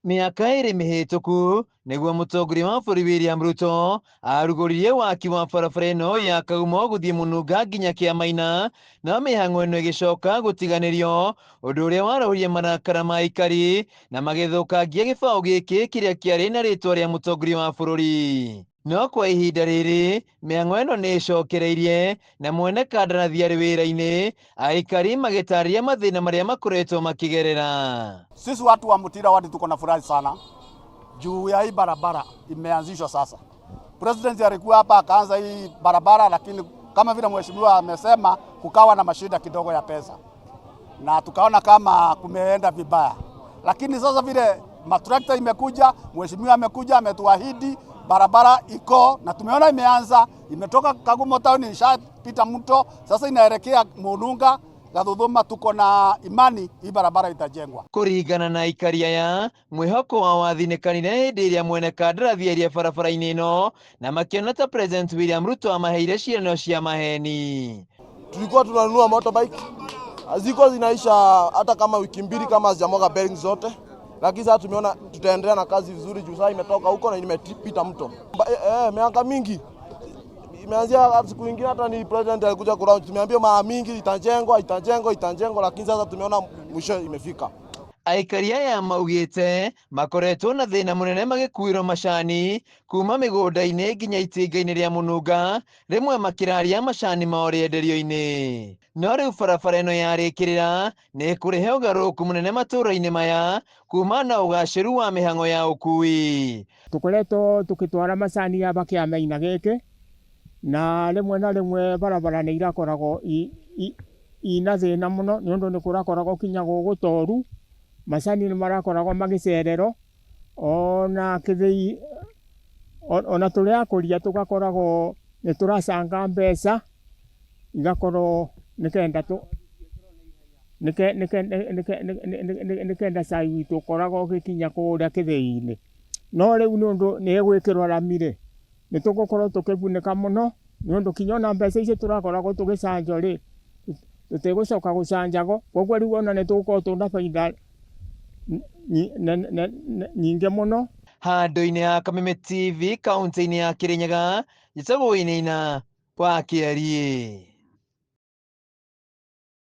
Mĩaka ĩrĩ mĩhĩtũku nĩguo mũtongoria wa bũrũri William Ruto arugũririe waki wa barabara ĩno ya Kagumo gũthiĩ Mũnunga nginya Kĩamaina, no mĩhang'o ĩno ĩgĩcoka gũtiganĩrio, ũndũ ũrĩa warahũrire marakara ma aikari na magĩthũkangia gĩbaũ gĩkĩ kĩrĩa kĩarĩ na rĩtwa rĩa mũtongoria wa bũrũri. No kwa ihinda rĩrĩ mĩhang'o ĩno nĩ ĩcokereirie na mwene kandarathi arĩ wĩra-inĩ, aikari magĩtarĩria mathĩna marĩa makoretwo makĩgerera. Sisi watu wa Mutira wadi tuko na furaha sana juu ya hii barabara imeanzishwa sasa. President alikuwa hapa akaanza hii barabara, lakini kama vile mheshimiwa amesema kukawa na mashida kidogo ya pesa na tukaona kama kumeenda vibaya, lakini sasa vile matrakta imekuja, mheshimiwa amekuja ametuahidi barabara iko na tumeona imeanza, imetoka Kagumo town ishapita mto, sasa inaelekea Mununga Gathũthũma. Tuko na imani hii barabara itajengwa. Kũringana na aikari aya, mwĩhoko wa wathinĩkanire hĩndĩ ĩrĩa mwene kandarathi airie barabara-inĩ ĩno na makiona ta President William Ruto amaheire ciĩranĩro cia maheni. Tulikuwa tunanunua motorbike, ziko zinaisha hata kama wiki mbili kama hazijamwaga bearings zote, lakini sasa tumeona tutaendelea na kazi vizuri juu sasa imetoka huko na imepita mto. Miaka mingi imeanzia siku nyingine, hata ni president alikuja kuraundi, tumeambia mara mingi itajengwa, lakini sasa tumeona mwisho imefika. Aikari aya maugĩte makoretwo na thĩna mũnene magĩkuĩrwo macani kuma mĩgũnda-inĩ nginya itinga-inĩ rĩa Mũnunga, rĩmwe makĩraria macani mao rĩenderio-inĩ. No rĩu barabara ĩno yarĩkĩrĩra nĩ kũrehe ũgarũrũku mũnene matũũra-inĩ maya kuma na ũgacĩru wa mĩhang'o ya ũkui. Tũkoretwo tũkĩtwara macani haba Kĩamaina gĩkĩ, na rĩmwe barabara nĩ irakoragwo ina thĩna mũno nĩ ũndũ nĩ kũrakoragwo kinya gũgũtoru, macani nĩ marakoragwo magĩcererwo, ona kĩthĩi ona tũrĩa akũria tũgakoragwo nĩ tũracanga mbeca igakorwo nĩkenda cai witũ ũkoragwo ũgĩkinya kũrĩa kĩthĩi-inĩ. No rĩu nĩ ũndũ nĩ gwĩkĩrwo rami-rĩ, nĩ tũgũkorwo tũkĩgunĩka mũno nĩ ũndũ kinya ona mbeca icio tũrakoragwo tũgĩcanjwo-rĩ tũtigũcoka gũcanjagwo, koguo rĩu ona nĩ tũgũkorwo twĩna baida nyingĩ mũno. Handũ-inĩ ha Kameme TV kaunti-inĩ ya Kirinyaga, njĩtagwo Wainaina wa Kĩarie.